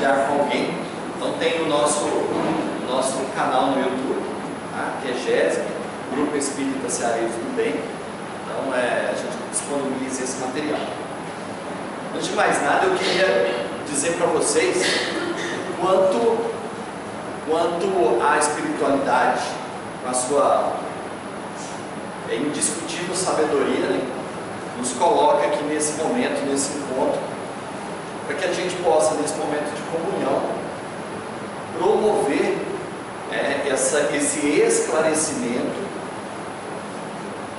compartilhar com alguém. Então tem o nosso canal no YouTube, tá? Que é GESB, Grupo Espírita Cearense do Bem. Então a gente disponibiliza esse material. Antes de mais nada, eu queria dizer para vocês quanto a espiritualidade, com a sua indiscutível sabedoria, né, nos coloca aqui nesse momento, nesse encontro, para que a gente possa, nesse momento de comunhão, promover esse esclarecimento,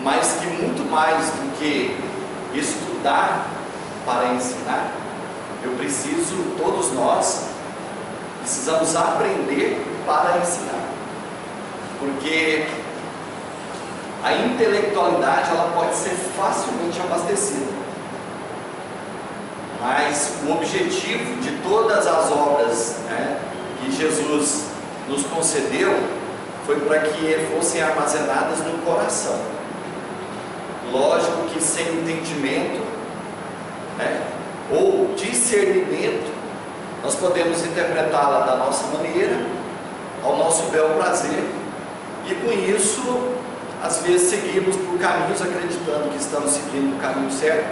mas que muito mais do que estudar para ensinar, todos nós precisamos aprender para ensinar, porque a intelectualidade ela pode ser facilmente abastecida, mas o objetivo de todas as obras, né, que Jesus nos concedeu foi para que fossem armazenadas no coração. Lógico que sem entendimento, né, ou discernimento, nós podemos interpretá-la da nossa maneira, ao nosso bel prazer, e com isso, às vezes seguimos por caminhos acreditando que estamos seguindo o caminho certo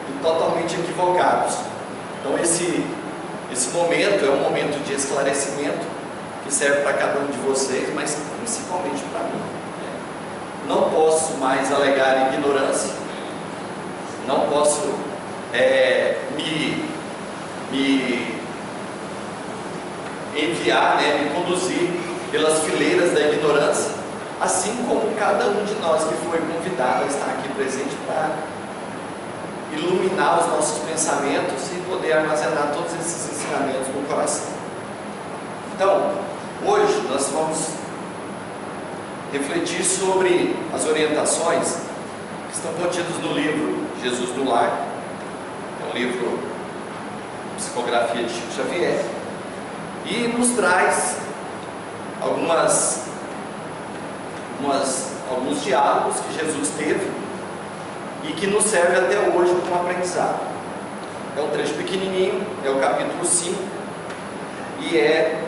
e totalmente equivocados. Então esse momento é um momento de esclarecimento que serve para cada um de vocês, mas principalmente para mim. Não posso mais alegar ignorância, não posso me enviar, me conduzir pelas fileiras da ignorância, assim como cada um de nós que foi convidado a estar aqui presente para iluminar os nossos pensamentos e poder armazenar todos esses ensinamentos no coração. Então, hoje nós vamos refletir sobre as orientações que estão contidas no livro Jesus no Lar. É um livro de psicografia de Chico Xavier e nos traz alguns diálogos que Jesus teve e que nos serve até hoje como aprendizado. É um trecho pequenininho, é o capítulo 5 e é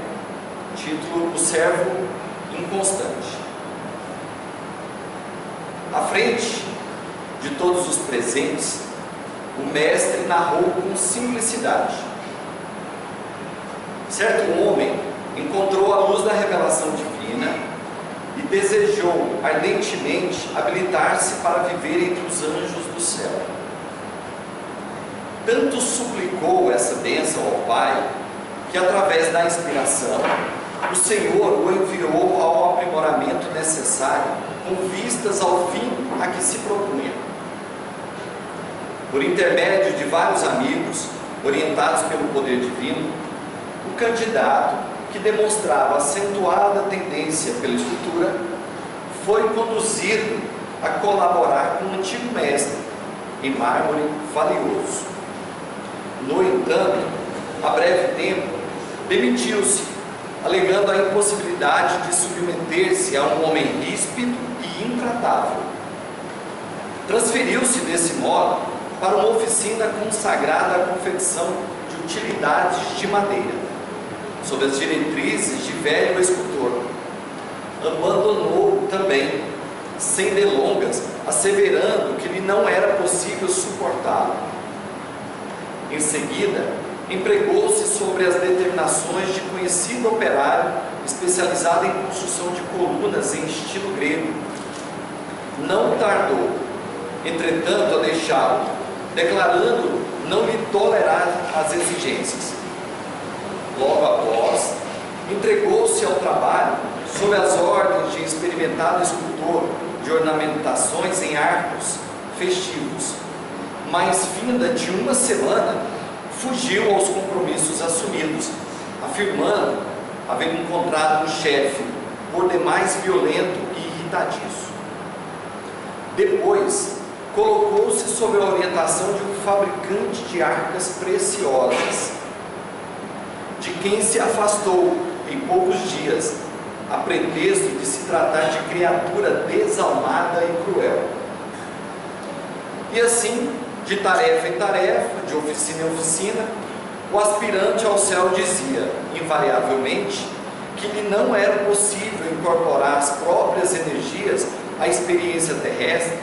título O Servo Inconstante. À frente de todos os presentes, o mestre narrou com simplicidade. Certo homem encontrou a luz da revelação divina e desejou ardentemente habilitar-se para viver entre os anjos do céu. Tanto suplicou essa bênção ao Pai, que através da inspiração, o Senhor o enviou ao aprimoramento necessário, com vistas ao fim a que se propunha. Por intermédio de vários amigos, orientados pelo poder divino, o candidato, que demonstrava acentuada tendência pela escultura, foi conduzido a colaborar com um antigo mestre em mármore valioso. No entanto, a breve tempo, demitiu-se, alegando a impossibilidade de submeter-se a um homem ríspido e intratável. Transferiu-se desse modo para uma oficina consagrada à confecção de utilidades de madeira, sob as diretrizes de velho escultor. Abandonou também, sem delongas, asseverando que lhe não era possível suportá-lo. Em seguida, empregou-se sobre as determinações de conhecido operário especializado em construção de colunas em estilo grego. Não tardou, entretanto, a deixá-lo, declarando não lhe tolerar as exigências. Logo após, entregou-se ao trabalho sob as ordens de experimentado escultor de ornamentações em arcos festivos, mas vinda de uma semana, fugiu aos compromissos assumidos, afirmando haver encontrado um chefe por demais violento e irritadiço. Depois, colocou-se sob a orientação de um fabricante de arcas preciosas, de quem se afastou em poucos dias, a pretexto de se tratar de criatura desalmada e cruel. E assim, de tarefa em tarefa, de oficina em oficina, O aspirante ao céu dizia, invariavelmente, que lhe não era possível incorporar as próprias energias à experiência terrestre,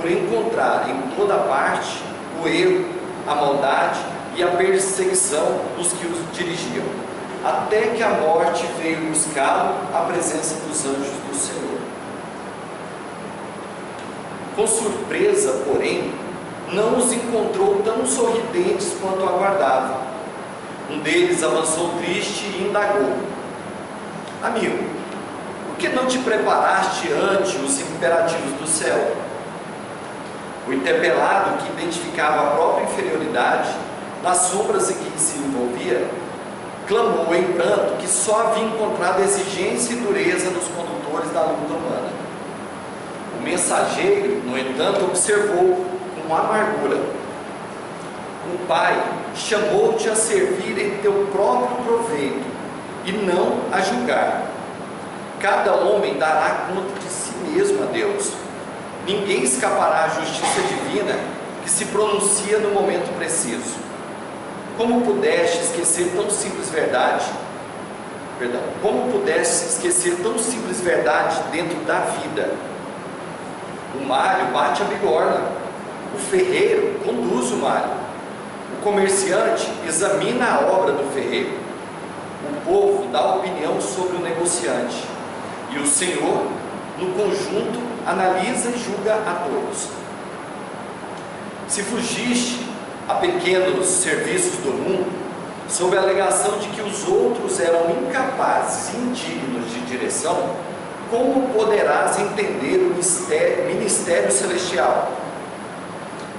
por encontrar em toda parte o erro, a maldade e a perseguição dos que os dirigiam, até que a morte veio buscá-lo à presença dos anjos do Senhor. Com surpresa, porém, não os encontrou tão sorridentes quanto aguardava. Um deles avançou triste e indagou: amigo, por que não te preparaste ante os imperativos do céu? O interpelado, que identificava a própria inferioridade nas sombras em que se envolvia, clamou em pranto que só havia encontrado exigência e dureza nos condutores da luta humana. O mensageiro, no entanto, observou com amargura: o Pai chamou-te a servir em teu próprio proveito e não a julgar. Cada homem dará conta de si mesmo a Deus. Ninguém escapará à justiça divina que se pronuncia no momento preciso. Como pudeste esquecer tão simples verdade? Como pudeste esquecer tão simples verdade dentro da vida? O malho bate a bigorna, o ferreiro conduz o malho, o comerciante examina a obra do ferreiro, o povo dá opinião sobre o negociante, e o Senhor, no conjunto, analisa e julga a todos. Se fugiste a pequenos serviços do mundo, sob a alegação de que os outros eram incapazes e indignos de direção, como poderás entender o ministério celestial?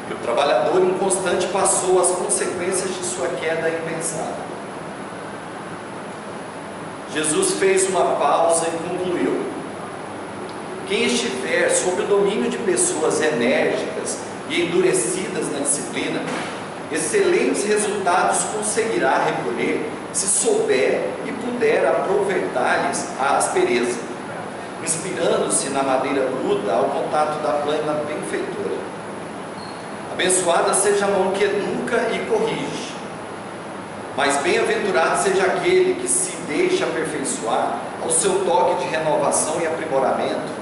E o trabalhador inconstante passou as consequências de sua queda impensada. Jesus fez uma pausa e concluiu: quem estiver sob o domínio de pessoas enérgicas e endurecidas na disciplina, excelentes resultados conseguirá recolher se souber e puder aproveitar-lhes a aspereza, inspirando-se na madeira bruta ao contato da plana benfeitora. Abençoada seja a mão que educa e corrige, mas bem-aventurado seja aquele que se deixa aperfeiçoar ao seu toque de renovação e aprimoramento,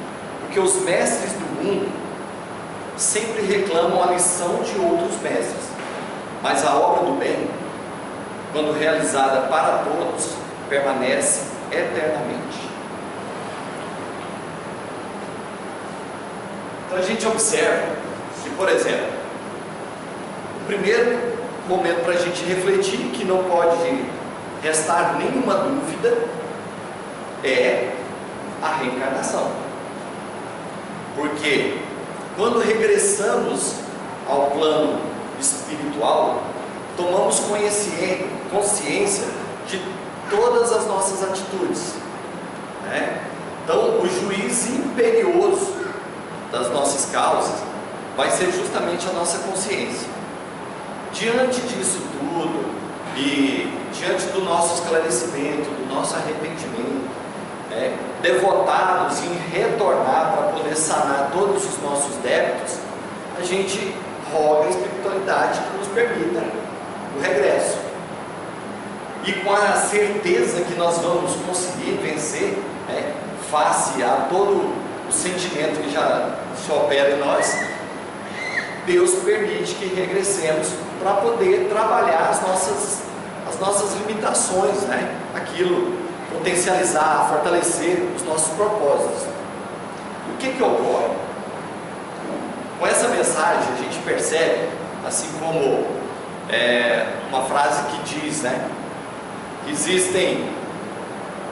porque os mestres do mundo sempre reclamam a lição de outros mestres, mas a obra do bem, quando realizada para todos, permanece eternamente. Então a gente observa que, por exemplo, o primeiro momento para a gente refletir, que não pode restar nenhuma dúvida, é a reencarnação. Porque quando regressamos ao plano espiritual, tomamos consciência de todas as nossas atitudes, né? Então o juiz imperioso das nossas causas vai ser justamente a nossa consciência. Diante disso tudo e diante do nosso esclarecimento, do nosso arrependimento, devotados em retornar para poder sanar todos os nossos débitos, a gente roga a espiritualidade que nos permita o regresso. E com a certeza que nós vamos conseguir vencer, face a todo o sentimento que já se opera em nós, Deus permite que regressemos para poder trabalhar as nossas limitações, aquilo, potencializar, fortalecer os nossos propósitos. E o que ocorre? Com essa mensagem a gente percebe, assim como uma frase que diz, que existem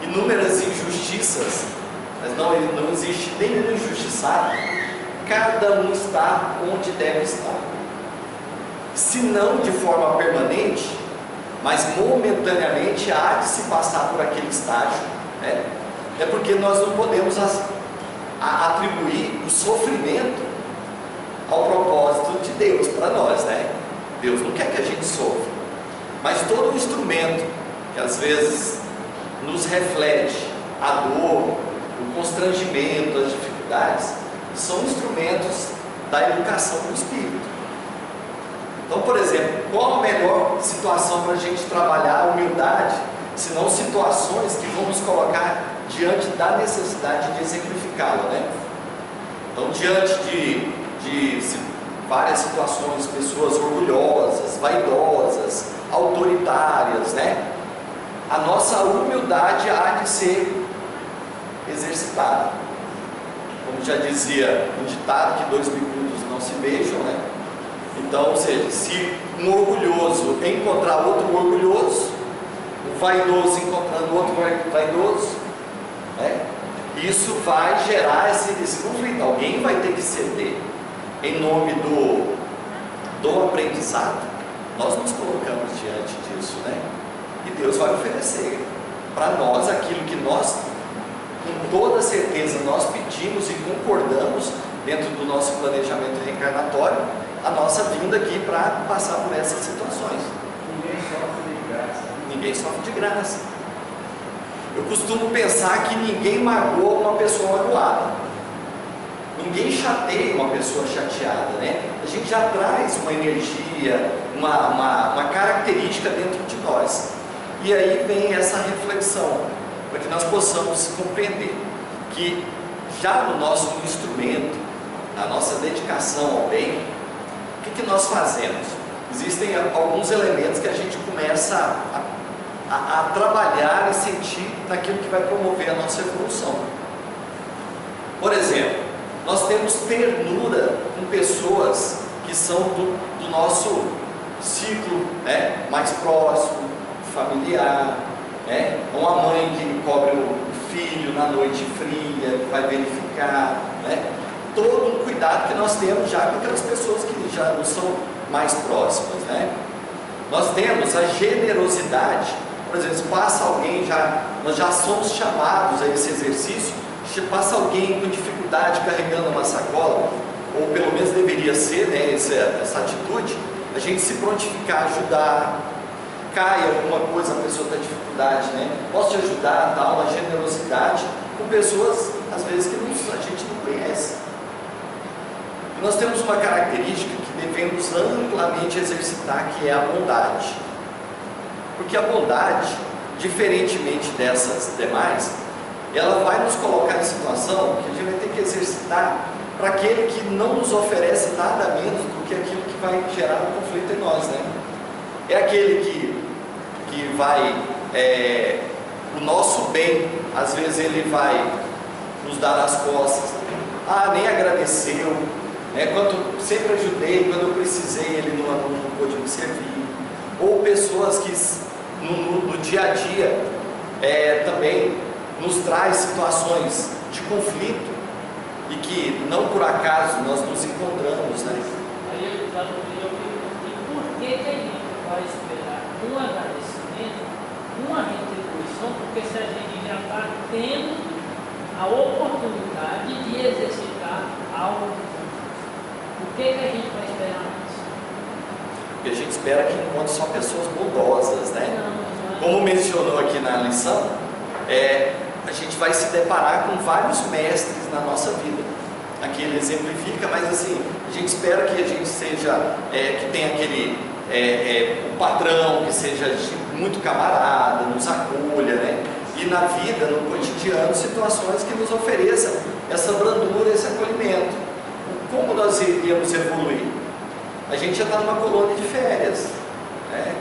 inúmeras injustiças, mas não existe nenhum injustiçado. Cada um está onde deve estar, se não de forma permanente, mas momentaneamente há de se passar por aquele estágio, é porque nós não podemos atribuir o sofrimento ao propósito de Deus para nós, Deus não quer que a gente sofra, mas todo o instrumento que às vezes nos reflete a dor, o constrangimento, as dificuldades, são instrumentos da educação do espírito. Então, por exemplo, qual a melhor situação para a gente trabalhar a humildade, se não situações que vão nos colocar diante da necessidade de exemplificá-la, né? Então, diante de várias situações, pessoas orgulhosas, vaidosas, autoritárias, né? A nossa humildade há de ser exercitada. Como já dizia um ditado, que dois bicudos não se beijam, né? Então, ou seja, se um orgulhoso encontrar outro orgulhoso, um vaidoso encontrando outro vaidoso, né? Isso vai gerar esse conflito. Alguém vai ter que ceder em nome do aprendizado. Nós nos colocamos diante disso, né? E Deus vai oferecer para nós aquilo que nós, com toda certeza, nós pedimos e concordamos dentro do nosso planejamento reencarnatório, a nossa vinda aqui para passar por essas situações. Ninguém sofre de graça. Ninguém sofre de graça. Eu costumo pensar que ninguém magoa uma pessoa magoada. Ninguém chateia uma pessoa chateada, né? A gente já traz uma energia, uma característica dentro de nós. E aí vem essa reflexão, para que nós possamos compreender que já no nosso instrumento, na nossa dedicação ao bem, o que nós fazemos? Existem alguns elementos que a gente começa a trabalhar e sentir naquilo que vai promover a nossa evolução. Por exemplo, nós temos ternura com pessoas que são do nosso ciclo, né, mais próximo, familiar, né? Uma mãe que cobre o filho na noite fria, que vai verificar, né? Todo um cuidado que nós temos já com aquelas pessoas que já não são mais próximas, né? Nós temos a generosidade. Por exemplo, se passa alguém, nós já somos chamados a esse exercício, se passa alguém com dificuldade carregando uma sacola, ou pelo menos deveria ser, né, essa atitude, a gente se prontificar a ajudar. Cai alguma coisa, a pessoa está em dificuldade, né? Posso te ajudar, tal, uma generosidade com pessoas, às vezes, que a gente não conhece. E nós temos uma característica que devemos amplamente exercitar, que é a bondade. Porque a bondade, diferentemente dessas demais, ela vai nos colocar em situação que a gente vai ter que exercitar para aquele que não nos oferece nada menos do que aquilo que vai gerar um conflito em nós, né? É aquele que vai, o nosso bem, às vezes ele vai nos dar as costas, nem agradeceu, né? Quando sempre ajudei, quando eu precisei, ele não pôde me servir. Ou pessoas que no dia a dia também nos traz situações de conflito e que não por acaso nós nos encontramos, né? Aí eu já não e por que a gente vai esperar um agradecimento, uma retribuição, porque se a gente já está tendo a oportunidade de exercitar algo, por que a gente vai esperar isso? Porque a gente espera que encontre só pessoas bondosas, né? Como mencionou aqui na lição, a gente vai se deparar com vários mestres na nossa vida. Aqui ele exemplifica, mas assim, a gente espera que a gente seja, que tenha aquele o patrão, que seja muito camarada, nos acolha, né? E na vida, no cotidiano, situações que nos ofereçam essa brandura, esse acolhimento. Como nós iríamos evoluir? A gente já está numa colônia de férias, né?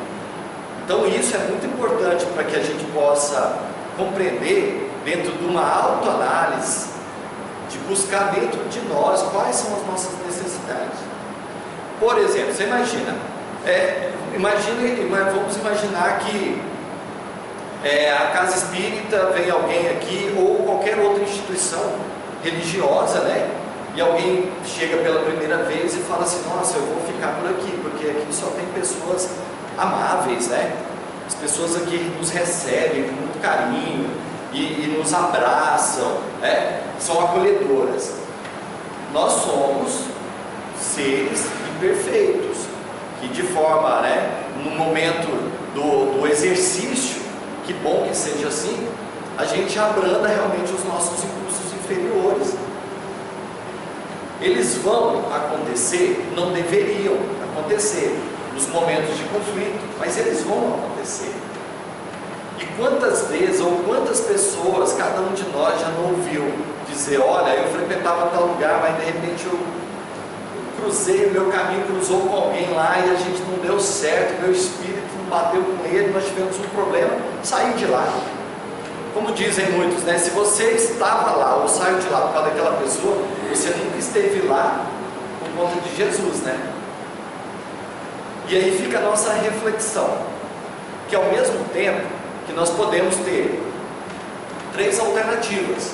Então isso é muito importante para que a gente possa compreender, dentro de uma autoanálise, de buscar dentro de nós quais são as nossas necessidades. Por exemplo, você imagina, vamos imaginar que a casa espírita, vem alguém aqui, ou qualquer outra instituição religiosa, né? E alguém chega pela primeira vez e fala assim: nossa, eu vou ficar por aqui, porque aqui só tem pessoas amáveis, né? As pessoas aqui nos recebem com muito carinho e nos abraçam, né? São acolhedoras. Nós somos seres imperfeitos, que de forma, né, no momento do exercício, que bom que seja assim, a gente abranda realmente os nossos impulsos inferiores. Eles vão acontecer, não deveriam acontecer, os momentos de conflito, mas eles vão acontecer. E quantas vezes ou quantas pessoas cada um de nós já não ouviu dizer: olha, eu frequentava tal lugar, mas de repente eu cruzei, o meu caminho cruzou com alguém lá e a gente não deu certo, meu espírito não bateu com ele, nós tivemos um problema, saí de lá. Como dizem muitos, né? Se você estava lá ou saiu de lá por causa daquela pessoa, você nunca esteve lá por conta de Jesus, né? E aí fica a nossa reflexão, que ao mesmo tempo que nós podemos ter 3 alternativas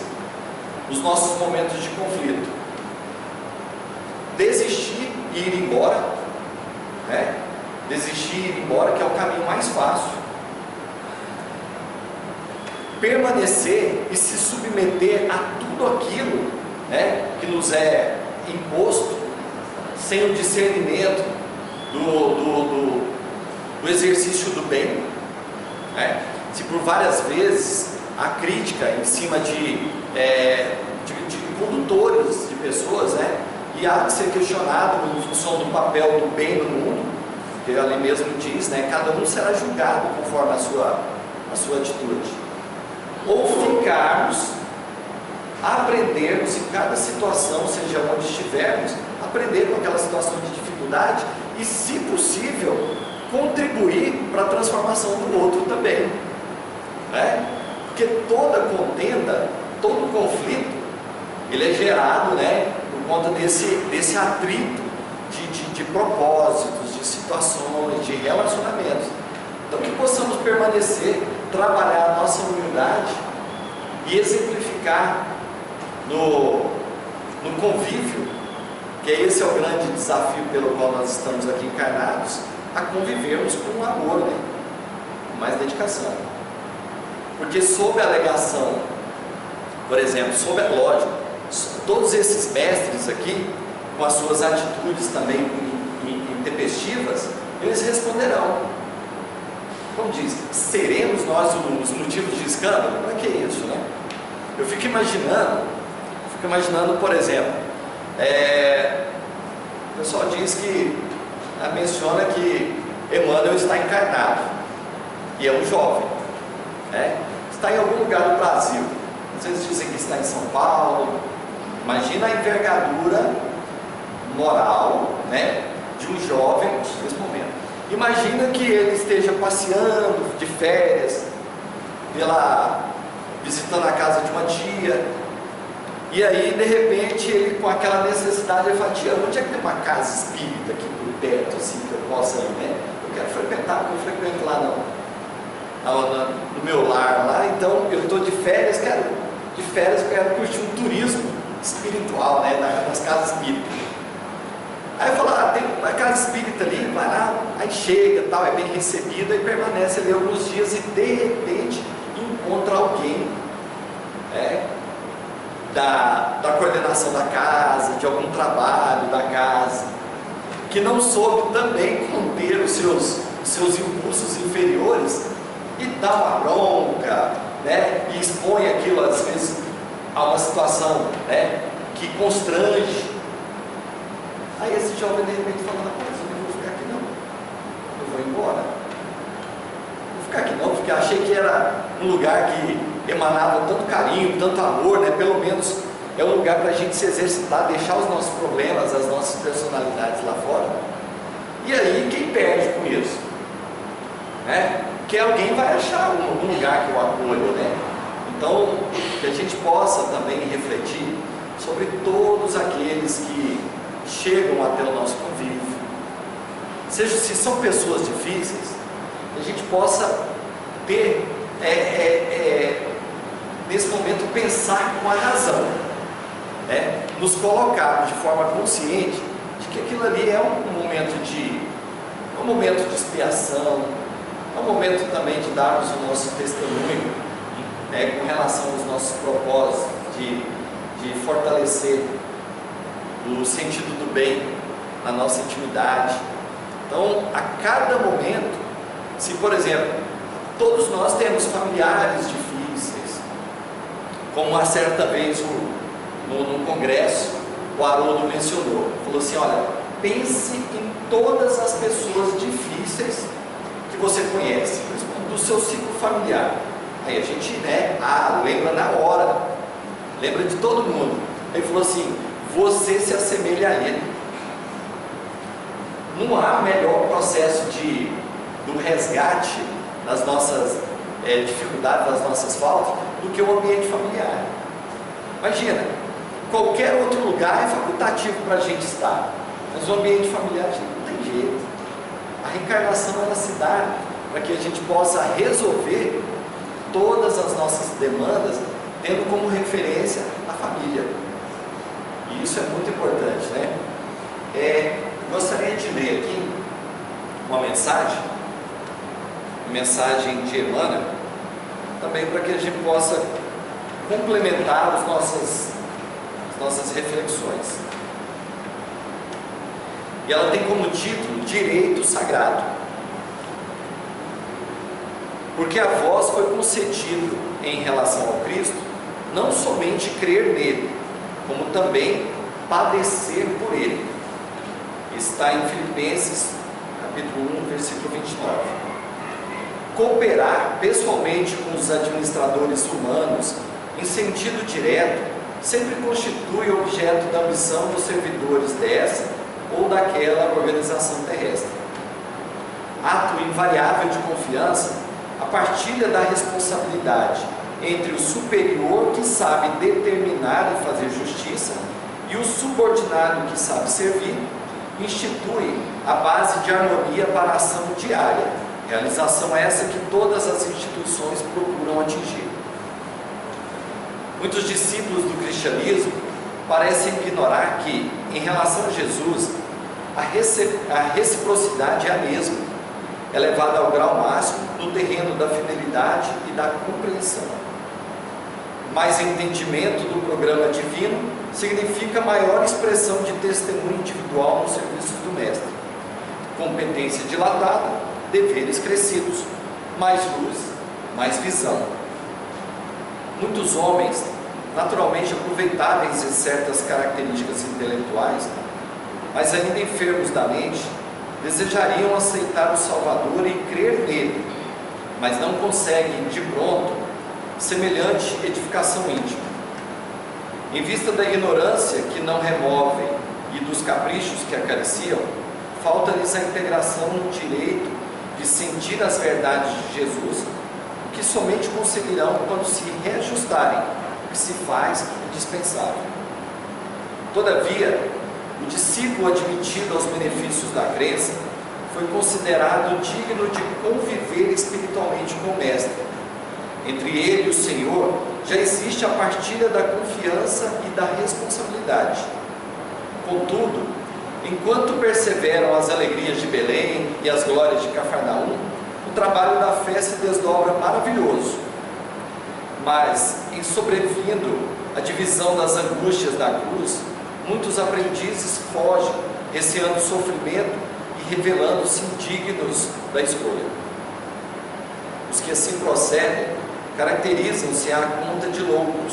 nos nossos momentos de conflito: desistir e ir embora, né? Desistir e ir embora, que é o caminho mais fácil. Permanecer e se submeter a tudo aquilo, né, que nos é imposto, sem o discernimento do exercício do bem, né? Se por várias vezes a crítica em cima de condutores, de pessoas, né, e há que ser questionado em função do papel do bem no mundo, que ali mesmo diz, né, cada um será julgado conforme a sua atitude. Ou ficarmos, aprendermos em cada situação, seja onde estivermos, aprender com aquela situação de dificuldade e, se possível, contribuir para a transformação do outro também, né? Porque toda contenda, todo conflito, ele é gerado, né, por conta desse atrito de propósitos, de situações, de relacionamentos. Então, que possamos permanecer, trabalhar a nossa humildade e exemplificar no convívio, que esse é o grande desafio pelo qual nós estamos aqui encarnados, a convivermos com amor, né? Com mais dedicação. Porque sob a alegação, por exemplo, lógico, todos esses mestres aqui, com as suas atitudes também intempestivas, eles responderão. Como diz, seremos nós os motivos de escândalo? Para que isso, né? Eu fico imaginando, por exemplo, o pessoal diz que, menciona que Emmanuel está encarnado, e é um jovem, né? Está em algum lugar do Brasil, vocês dizem que está em São Paulo. Imagina a envergadura moral, né, de um jovem nesse momento. Imagina que ele esteja passeando de férias, visitando a casa de uma tia, e aí de repente ele, com aquela necessidade, ele fala: tia, onde é que tem uma casa espírita aqui por perto, assim, que eu possa ir, né? Eu quero frequentar, porque eu frequento lá no meu lar lá, então eu estou de férias, quero curtir um turismo espiritual, né, nas casas espíritas. Aí eu falo: tem uma casa espírita ali, vai lá, aí chega, tal, é bem recebido, aí permanece ali alguns dias e de repente encontra alguém da coordenação da casa, de algum trabalho da casa, que não soube também conter os seus impulsos inferiores e dá uma bronca, né, e expõe aquilo às vezes a uma situação, né, que constrange. Aí esse jovem de repente fala: rapaz, eu não vou ficar aqui não, eu vou embora, não vou ficar aqui não, porque achei que era um lugar que emanava tanto carinho, tanto amor, né? Pelo menos é um lugar para a gente se exercitar, deixar os nossos problemas, as nossas personalidades lá fora. E aí quem perde com isso? Né? Que alguém vai achar um lugar que o acolha, né? Então, que a gente possa também refletir sobre todos aqueles que chegam até o nosso convívio, seja se são pessoas difíceis, que a gente possa ter nesse momento pensar com a razão, né? Nos colocar de forma consciente de que aquilo ali é um momento de expiação, é um momento também de darmos o nosso testemunho, né, com relação aos nossos propósitos de fortalecer o sentido do bem na nossa intimidade. Então, a cada momento, se por exemplo, todos nós temos familiares difíceis, como uma certa vez no congresso, o Haroldo mencionou, falou assim: olha, pense em todas as pessoas difíceis que você conhece, principalmente do seu ciclo familiar. Aí a gente, lembra na hora, lembra de todo mundo. Ele falou assim: você se assemelha a ele. Não há melhor processo do resgate das nossas dificuldades, das nossas faltas, do que o ambiente familiar. Imagina, qualquer outro lugar é facultativo para a gente estar, mas o ambiente familiar a gente não tem jeito. A reencarnação, ela se dá para que a gente possa resolver todas as nossas demandas, tendo como referência a família. E isso é muito importante, né? Gostaria de ler aqui uma mensagem de Emmanuel, também para que a gente possa complementar as nossas reflexões. E ela tem como título Direito Sagrado. Porque a vós foi concedido, em relação ao Cristo, não somente crer nele, como também padecer por ele. Está em Filipenses, capítulo 1, versículo 29. Cooperar pessoalmente com os administradores humanos, em sentido direto, sempre constitui objeto da ambição dos servidores dessa ou daquela organização terrestre. Ato invariável de confiança, a partilha da responsabilidade entre o superior que sabe determinar e fazer justiça e o subordinado que sabe servir, institui a base de harmonia para a ação diária, realização essa que todas as instituições procuram atingir. Muitos discípulos do cristianismo parecem ignorar que, em relação a Jesus, a reciprocidade é a mesma, é levada ao grau máximo no terreno da fidelidade e da compreensão. Mais entendimento do programa divino significa maior expressão de testemunho individual no serviço do Mestre. Competência dilatada, deveres crescidos, mais luz, mais visão. Muitos homens, naturalmente aproveitáveis em certas características intelectuais, mas ainda enfermos da mente, desejariam aceitar o Salvador e crer nele, mas não conseguem de pronto semelhante edificação íntima. Em vista da ignorância que não remove e dos caprichos que acariciam, falta-lhes a integração no direito de sentir as verdades de Jesus, o que somente conseguirão quando se reajustarem o que se faz indispensável. Todavia, o discípulo admitido aos benefícios da crença foi considerado digno de conviver espiritualmente com o Mestre. Entre ele e o Senhor já existe a partilha da confiança e da responsabilidade. Contudo, enquanto perseveram as alegrias de Belém e as glórias de Cafarnaum, o trabalho da fé se desdobra maravilhoso. Mas, em sobrevindo a divisão das angústias da cruz, muitos aprendizes fogem, receando o sofrimento e revelando-se indignos da escolha. Os que assim procedem caracterizam-se à conta de loucos,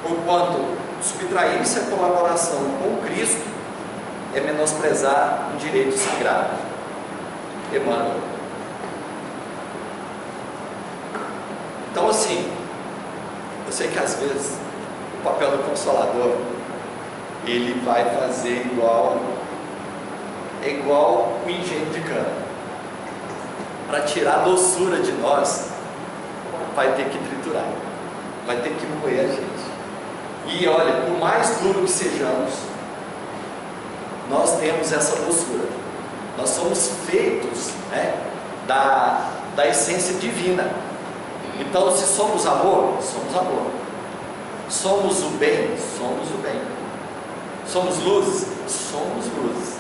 porquanto subtrair-se a colaboração com Cristo é menosprezar um direito sagrado. Emmanuel. Então, assim, eu sei que às vezes o papel do Consolador ele vai fazer igual o engenho de cana. Para tirar a doçura de nós, vai ter que triturar, vai ter que moer a gente. E olha, por mais duro que sejamos, nós temos essa doçura. Nós somos feitos, da essência divina. Então, se somos amor, somos amor. Somos o bem, somos o bem. Somos luz, somos luz.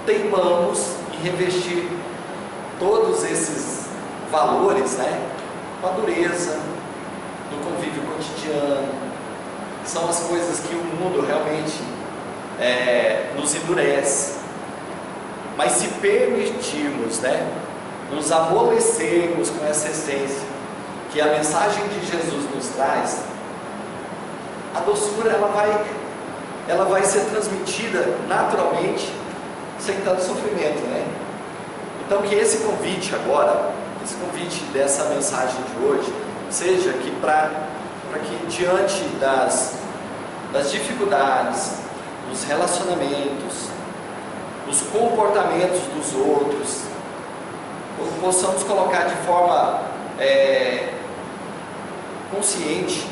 Teimamos em revestir todos esses valores, com a dureza do convívio cotidiano. São as coisas que o mundo realmente nos endurece. Mas se permitirmos, nos amolecermos com essa essência que a mensagem de Jesus nos traz, a doçura ela vai ser transmitida naturalmente sem tanto sofrimento, né? Então que esse convite agora, esse convite dessa mensagem de hoje, seja que para que diante das dificuldades, dos relacionamentos, dos comportamentos dos outros, possamos colocar de forma consciente,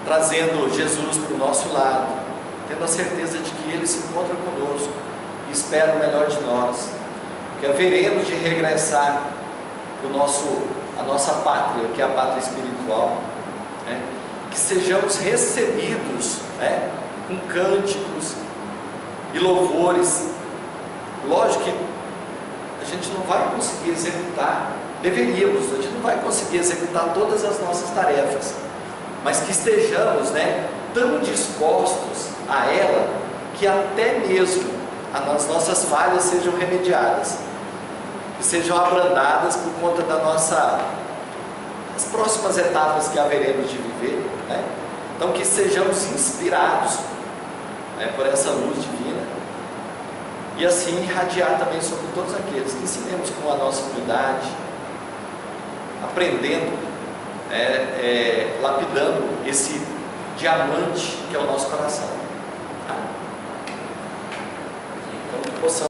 trazendo Jesus para o nosso lado, tendo a certeza de que Ele se encontra conosco e espera o melhor de nós, que haveremos de regressar para a nossa pátria, que é a pátria espiritual, né? Que sejamos recebidos, né, com cânticos e louvores. Lógico que a gente não vai conseguir executar, a gente não vai conseguir executar todas as nossas tarefas, mas que estejamos, né, tão dispostos a ela, que até mesmo as nossas falhas sejam remediadas, que sejam abrandadas por conta as próximas etapas que haveremos de viver, né? Então que sejamos inspirados, né, por essa luz divina, e assim irradiar também sobre todos aqueles que ensinemos com a nossa humildade, aprendendo, lapidando esse diamante que é o nosso coração. Então que possamos